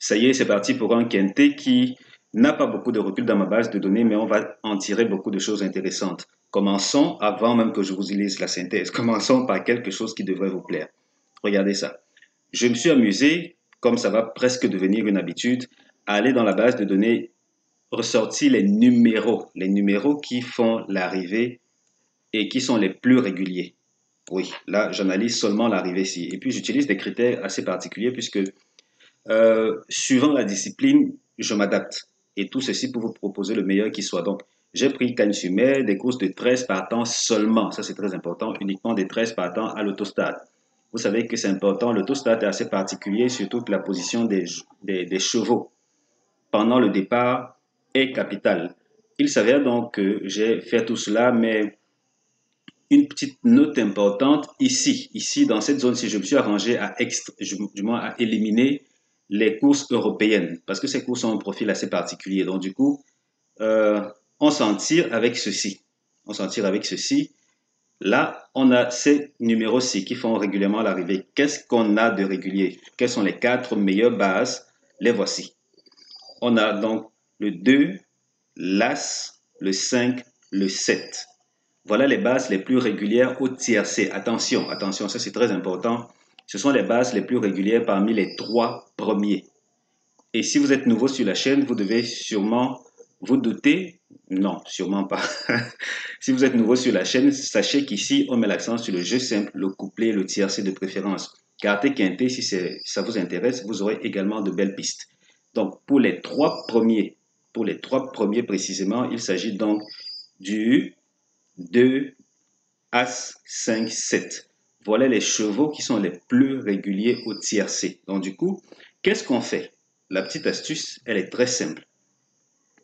Ça y est, c'est parti pour un quintet qui n'a pas beaucoup de recul dans ma base de données, mais on va en tirer beaucoup de choses intéressantes. Commençons, avant même que je vous lise la synthèse, commençons par quelque chose qui devrait vous plaire. Regardez ça. Je me suis amusé, comme ça va presque devenir une habitude, à aller dans la base de données, ressortir les numéros qui font l'arrivée et qui sont les plus réguliers. Oui, là, j'analyse seulement l'arrivée ici. Et puis, j'utilise des critères assez particuliers puisque suivant la discipline, je m'adapte. Et tout ceci pour vous proposer le meilleur qui soit. Donc, j'ai pris Cannes-sur-Mer, des courses de 13 partants seulement. Ça, c'est très important. Uniquement des 13 partants à l'autostade. Vous savez que c'est important. L'autostade est assez particulier, surtout que la position des chevaux pendant le départ est capitale. Il s'avère donc que j'ai fait tout cela, mais une petite note importante ici dans cette zone-ci, je me suis arrangé du moins à éliminer les courses européennes parce que ces courses ont un profil assez particulier. Donc du coup, euh, on s'en tire avec ceci. On s'en tire avec ceci. Là, on a ces numéros-ci qui font régulièrement l'arrivée. Qu'est-ce qu'on a de régulier? Quelles sont les quatre meilleures bases? Les voici. On a donc le 2, l'As, le 5, le 7. Voilà les bases les plus régulières au tiercé. Attention, attention, ça c'est très important. Ce sont les bases les plus régulières parmi les trois premiers. Et si vous êtes nouveau sur la chaîne, vous devez sûrement vous douter. Non, sûrement pas. Si vous êtes nouveau sur la chaîne, sachez qu'ici, on met l'accent sur le jeu simple, le couplet, le tiercé de préférence. Carté quinté, si ça vous intéresse, vous aurez également de belles pistes. Donc, pour les trois premiers précisément, il s'agit donc du 2, As, 5, 7. Voilà les chevaux qui sont les plus réguliers au tiercé. Donc du coup, qu'est-ce qu'on fait? La petite astuce, elle est très simple.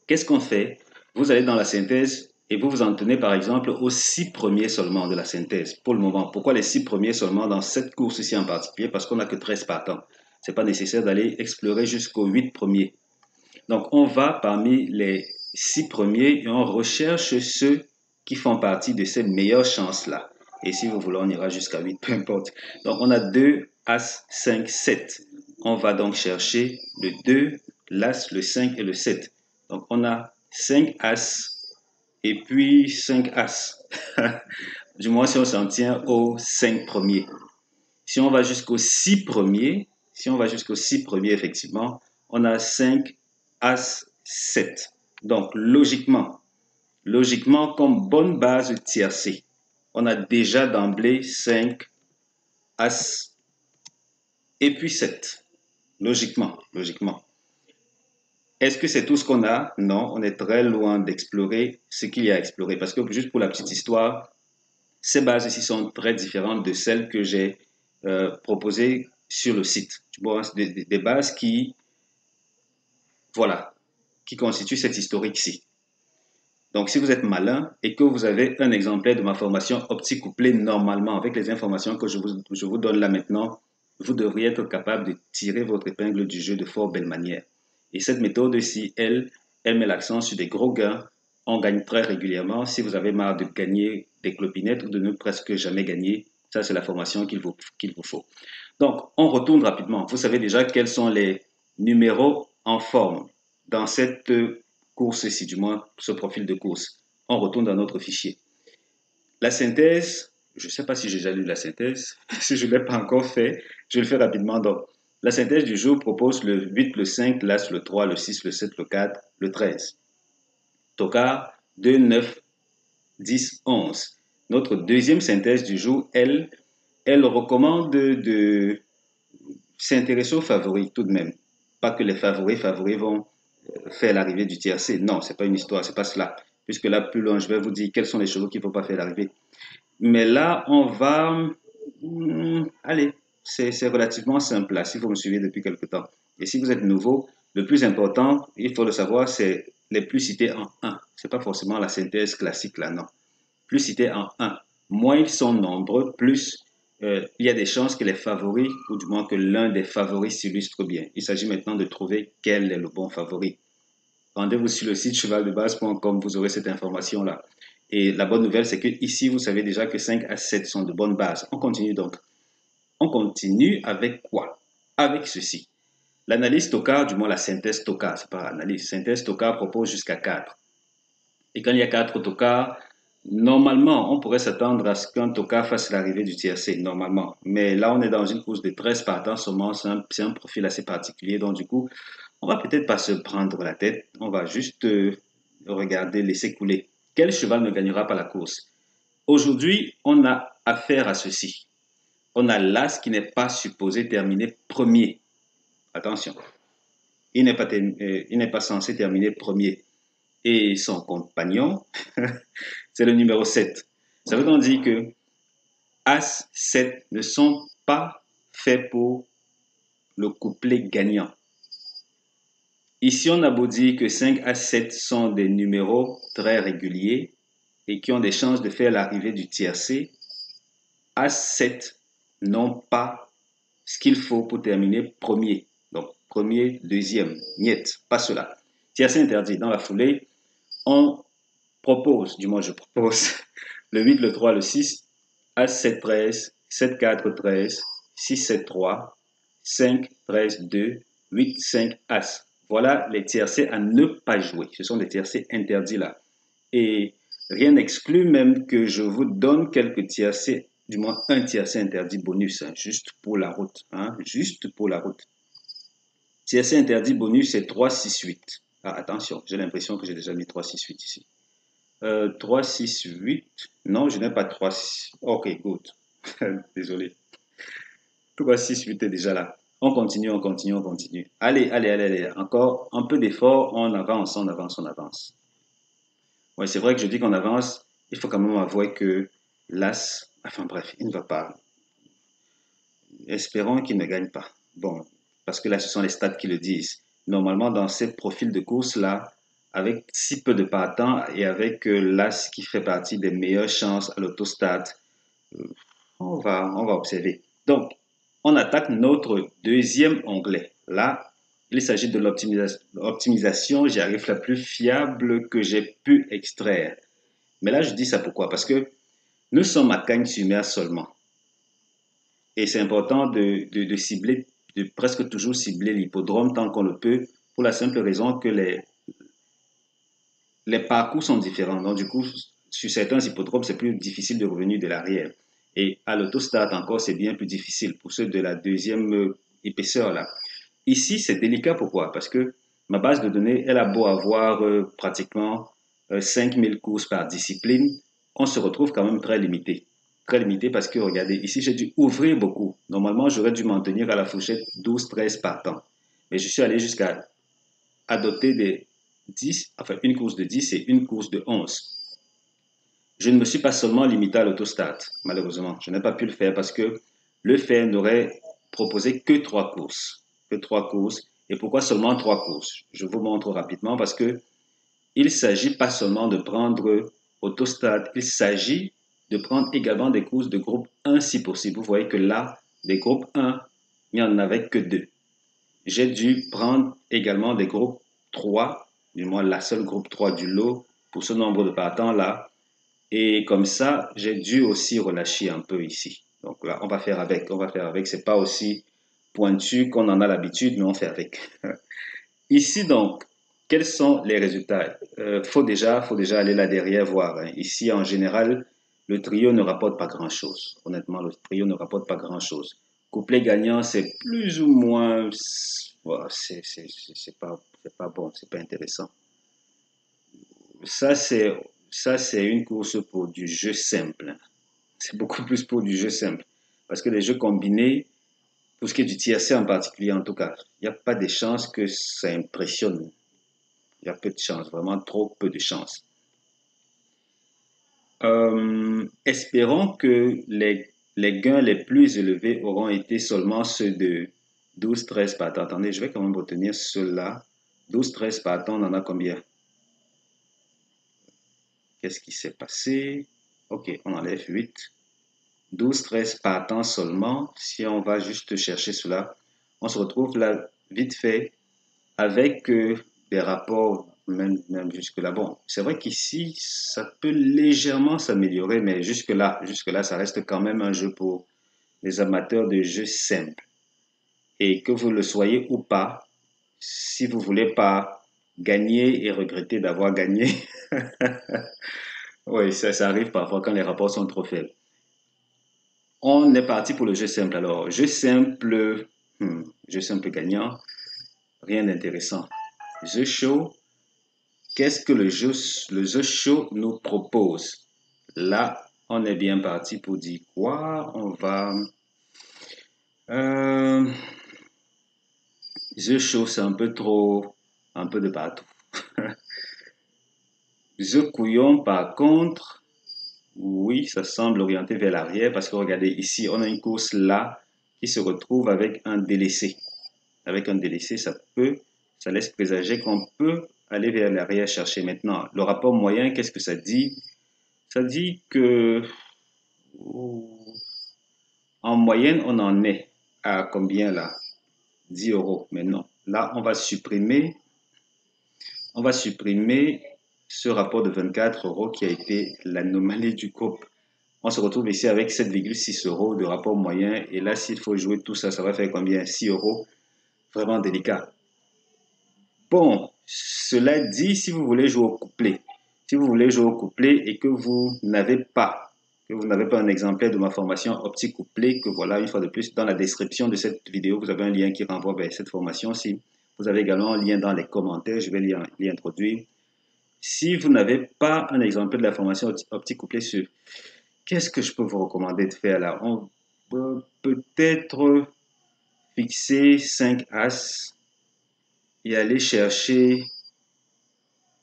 Qu'est-ce qu'on fait? Vous allez dans la synthèse et vous vous en tenez par exemple aux 6 premiers seulement de la synthèse pour le moment. Pourquoi les 6 premiers seulement dans cette course-ci en particulier? Parce qu'on n'a que 13 partants. Ce n'est pas nécessaire d'aller explorer jusqu'aux 8 premiers. Donc, on va parmi les 6 premiers et on recherche ceux qui font partie de ces meilleures chances-là. Et si vous voulez, on ira jusqu'à 8, peu importe. Donc, on a 2, As, 5, 7. On va donc chercher le 2, l'As, le 5 et le 7. Donc, on a 5 As et puis 5 As. Du moins, si on s'en tient aux 5 premiers. Si on va jusqu'aux 6 premiers, effectivement, on a 5 As, 7. Donc, logiquement, comme bonne base tiercée, on a déjà d'emblée 5 As et puis 7. Logiquement. Est-ce que c'est tout ce qu'on a? Non, on est très loin d'explorer ce qu'il y a à explorer. Parce que juste pour la petite histoire, ces bases ici sont très différentes de celles que j'ai proposées sur le site. Tu vois, des bases voilà, qui constituent cette historique-ci. Donc, si vous êtes malin et que vous avez un exemplaire de ma formation optique couplée normalement avec les informations que je vous donne là maintenant, vous devriez être capable de tirer votre épingle du jeu de fort belle manière. Et cette méthode-ci, elle met l'accent sur des gros gains. On gagne très régulièrement. Si vous avez marre de gagner des clopinettes ou de ne presque jamais gagner, ça c'est la formation qu'il vous faut. Donc, on retourne rapidement. Vous savez déjà quels sont les numéros en forme dans cette course-ci, du moins ce profil de course. On retourne dans notre fichier. La synthèse, je ne sais pas si j'ai déjà lu la synthèse. Si je ne l'ai pas encore fait, je le fais rapidement. Donc, la synthèse du jour propose le 8, le 5, l'As, le 3, le 6, le 7, le 4, le 13. Tocard, 2, 9, 10, 11. Notre deuxième synthèse du jour, elle recommande de s'intéresser aux favoris tout de même. Pas que les favoris vont faire l'arrivée du tiercé. Non, c'est pas une histoire, c'est pas cela. Puisque là, plus loin, je vais vous dire quels sont les chevaux qui ne vont pas faire l'arrivée. Mais là, on va... allez, c'est relativement simple là, si vous me suivez depuis quelque temps. Et si vous êtes nouveau, le plus important, il faut le savoir, c'est les plus cités en 1. C'est pas forcément la synthèse classique là, non. Plus cités en 1. Moins ils sont nombreux, plus il y a des chances que les favoris, ou du moins que l'un des favoris s'illustre bien. Il s'agit maintenant de trouver quel est le bon favori. Rendez-vous sur le site chevaldebase.com, vous aurez cette information-là. Et la bonne nouvelle, c'est que ici, vous savez déjà que 5 à 7 sont de bonnes bases. On continue donc. On continue avec quoi? Avec ceci. L'analyse Stockard, du moins la synthèse Stockard, c'est pas l'analyse, synthèse Stockard propose jusqu'à 4. Et quand il y a 4 tocards, normalement, on pourrait s'attendre à ce qu'un tocard fasse l'arrivée du tiercé, normalement. Mais là, on est dans une course de 13 partants seulement, c'est un profil assez particulier. Donc, du coup, on va peut-être pas se prendre la tête, on va juste regarder, laisser couler. Quel cheval ne gagnera pas la course? Aujourd'hui, on a affaire à ceci. On a l'as qui n'est pas supposé terminer premier. Attention, il n'est pas censé terminer premier. Et son compagnon, c'est le numéro 7. Ça veut donc dire que As 7 ne sont pas faits pour le couplet gagnant. Ici, on a beau dire que 5 à 7 sont des numéros très réguliers et qui ont des chances de faire l'arrivée du tiercé. As 7 n'ont pas ce qu'il faut pour terminer premier. Donc, premier, deuxième, niet, pas cela. Tiercé interdit. Dans la foulée, on propose, du moins je propose, le 8, le 3, le 6, As 7, 13, 7, 4, 13, 6, 7, 3, 5, 13, 2, 8, 5, As. Voilà les tiercés à ne pas jouer. Ce sont des tiercés interdits là. Et rien n'exclut même que je vous donne quelques tiercés, du moins un tiercé interdit bonus, hein, juste pour la route. Hein, juste pour la route. Tiercé interdit bonus, c'est 3, 6, 8. Ah, attention, j'ai l'impression que j'ai déjà mis 3, 6, 8 ici. 3, 6, 8. Non, je n'ai pas 3, 6. Ok, good. Désolé. 3, 6, 8 est déjà là. On continue, on continue, on continue. Allez, allez, allez, allez. Encore un peu d'effort, on avance, on avance, on avance. Ouais, c'est vrai que je dis qu'on avance. Il faut quand même avouer que l'As, enfin bref, il ne va pas. Espérons qu'il ne gagne pas. Bon, parce que là, ce sont les stats qui le disent. Normalement, dans ces profils de course-là, avec si peu de partants et avec l'As qui fait partie des meilleures chances à l'autostat, euh, on va observer. Donc, on attaque notre deuxième onglet. Là, il s'agit de l'optimisation, j'y arrive la plus fiable que j'ai pu extraire. Mais là, je dis ça pourquoi? Parce que nous sommes à Cagnes-sur-Mer seulement. Et c'est important de cibler, de presque toujours cibler l'hippodrome tant qu'on le peut, pour la simple raison que les parcours sont différents. Donc, du coup, sur certains hippodromes, c'est plus difficile de revenir de l'arrière. Et à l'autostart, encore, c'est bien plus difficile pour ceux de la deuxième épaisseur, là. Ici, c'est délicat. Pourquoi? Parce que ma base de données, elle a beau avoir pratiquement 5000 courses par discipline, on se retrouve quand même très limité. Très limité parce que, regardez, ici, j'ai dû ouvrir beaucoup. Normalement, j'aurais dû m'en tenir à la fourchette 12-13 partants. Mais je suis allé jusqu'à adopter des 10, enfin une course de 10 et une course de 11. Je ne me suis pas seulement limité à l'autostat, malheureusement. Je n'ai pas pu le faire parce que le faire n'aurait proposé que 3 courses. Que 3 courses. Et pourquoi seulement 3 courses? Je vous montre rapidement parce que il ne s'agit pas seulement de prendre autostat, il s'agit de prendre également des courses de groupe 1 si possible. Vous voyez que là, des groupes 1, il n'y en avait que 2. J'ai dû prendre également des groupes 3, du moins la seule groupe 3 du lot pour ce nombre de partants-là. Et comme ça, j'ai dû aussi relâcher un peu ici. Donc là, on va faire avec, on va faire avec. C'est pas aussi pointu qu'on en a l'habitude, mais on fait avec. Ici, donc, quels sont les résultats? Faut déjà aller là derrière voir, hein. Ici, en général, le trio ne rapporte pas grand-chose. Honnêtement, le trio ne rapporte pas grand-chose. Couplet gagnant, c'est plus ou moins, voilà, c'est pas bon, c'est pas intéressant. Ça, c'est, ça, c'est une course pour du jeu simple. C'est beaucoup plus pour du jeu simple. Parce que les jeux combinés, pour ce qui est du tiercé en particulier, en tout cas, il n'y a pas de chances que ça impressionne. Il y a peu de chance, vraiment trop peu de chance. Espérons que les gains les plus élevés auront été seulement ceux de 12-13 partants. Attendez, je vais quand même retenir ceux-là. 12-13 partants, on en a combien? Qu'est-ce qui s'est passé? Ok, on enlève 8. 12-13 partants seulement. Si on va juste chercher cela, on se retrouve là vite fait avec des rapports même jusque-là. Bon, c'est vrai qu'ici, ça peut légèrement s'améliorer, mais jusque-là, ça reste quand même un jeu pour les amateurs de jeux simples. Et que vous le soyez ou pas, si vous voulez pas gagner et regretter d'avoir gagné, oui, ça arrive parfois quand les rapports sont trop faibles. On est parti pour le jeu simple. Alors, jeu simple gagnant, rien d'intéressant. Jeu chaud, qu'est-ce que le jeu chaud nous propose? Là, on est bien parti pour dire quoi? On va... Euh, jeu chaud, c'est un peu trop... Un peu de partout. Jeu couillon, par contre, oui, ça semble orienté vers l'arrière parce que regardez, ici, on a une course là qui se retrouve avec un délaissé. Avec un délaissé, ça laisse présager qu'on peut aller vers l'arrière chercher maintenant. Le rapport moyen, qu'est-ce que ça dit? Ça dit que en moyenne, on en est à combien là? 10 euros. Mais non. Là, on va supprimer ce rapport de 24 euros qui a été l'anomalie du groupe. On se retrouve ici avec 7,6 euros de rapport moyen. Et là, s'il faut jouer tout ça, ça va faire combien? 6 euros. Vraiment délicat. Bon, cela dit, si vous voulez jouer au couplet, si vous voulez jouer au couplet et que vous n'avez pas un exemplaire de ma formation optique couplet, que voilà, une fois de plus, dans la description de cette vidéo, vous avez un lien qui renvoie vers cette formation-ci. Vous avez également un lien dans les commentaires, je vais l'y introduire. Si vous n'avez pas un exemplaire de la formation optique couplet sur, qu'est-ce que je peux vous recommander de faire là? On peut peut-être fixer 5 As et aller chercher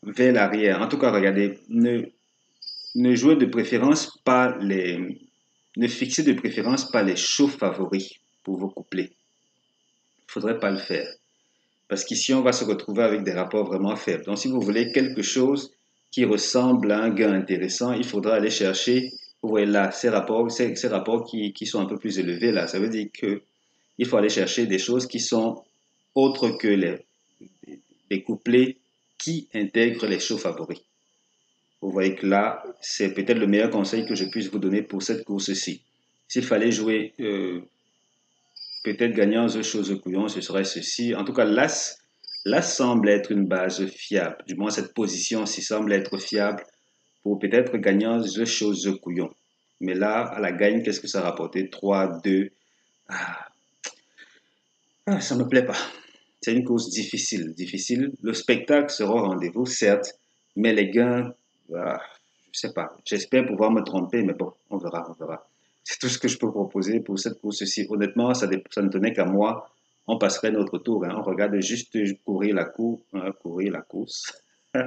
vers l'arrière. En tout cas, regardez, ne jouez de préférence pas les, ne fixez de préférence pas les chauds favoris pour vos couplets. Il ne faudrait pas le faire. Parce qu'ici, on va se retrouver avec des rapports vraiment faibles. Donc, si vous voulez quelque chose qui ressemble à un gain intéressant, il faudra aller chercher, vous voyez là, ces rapports qui sont un peu plus élevés là. Ça veut dire que il faut aller chercher des choses qui sont autres que les couplets qui intègrent les chauds favoris. Vous voyez que là, c'est peut-être le meilleur conseil que je puisse vous donner pour cette course-ci. S'il fallait jouer peut-être gagnant The Chose Couillon, ce serait ceci. En tout cas, l'As semble être une base fiable. Du moins, cette position-ci semble être fiable pour peut-être gagnant The Chose Couillon. Mais là, à la gagne, qu'est-ce que ça rapportait? 3, 2. Ça ne me plaît pas. C'est une course difficile. Le spectacle sera au rendez-vous, certes, mais les gains, je sais pas. J'espère pouvoir me tromper, mais bon, on verra. C'est tout ce que je peux proposer pour cette course-ci. Honnêtement, ça ne tenait qu'à moi. On passerait notre tour. Hein. On regarde juste courir la course. Je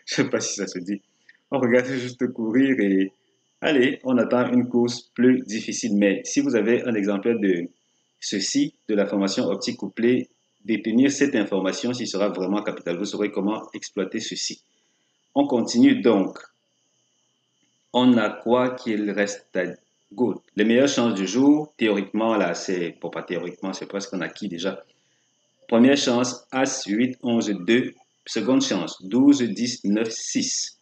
sais pas si ça se dit. On regarde juste courir et allez, on attend une course plus difficile. Mais si vous avez un exemplaire de ceci, de la formation optique couplée, détenir cette information, s'il sera vraiment capital. Vous saurez comment exploiter ceci. On continue donc. On a quoi qu'il reste à good. Les meilleures chances du jour, théoriquement, là, c'est, bon, pas théoriquement, c'est presque un acquis déjà. Première chance, As 8, 11, 2. Seconde chance, 12, 10, 9, 6.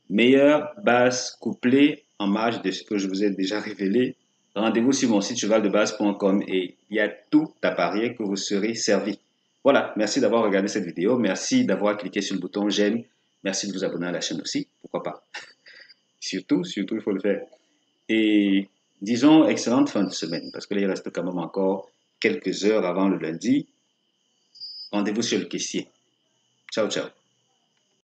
Meilleure base couplée en marge de ce que je vous ai déjà révélé. Rendez-vous sur mon site chevaldebase.com et il y a tout à parier que vous serez servi. Voilà, merci d'avoir regardé cette vidéo. Merci d'avoir cliqué sur le bouton j'aime. Merci de vous abonner à la chaîne aussi. Pourquoi pas? Surtout, il faut le faire. Et disons, excellente fin de semaine, parce que là, il reste quand même encore quelques heures avant le lundi. Rendez-vous sur le caissier. Ciao, ciao.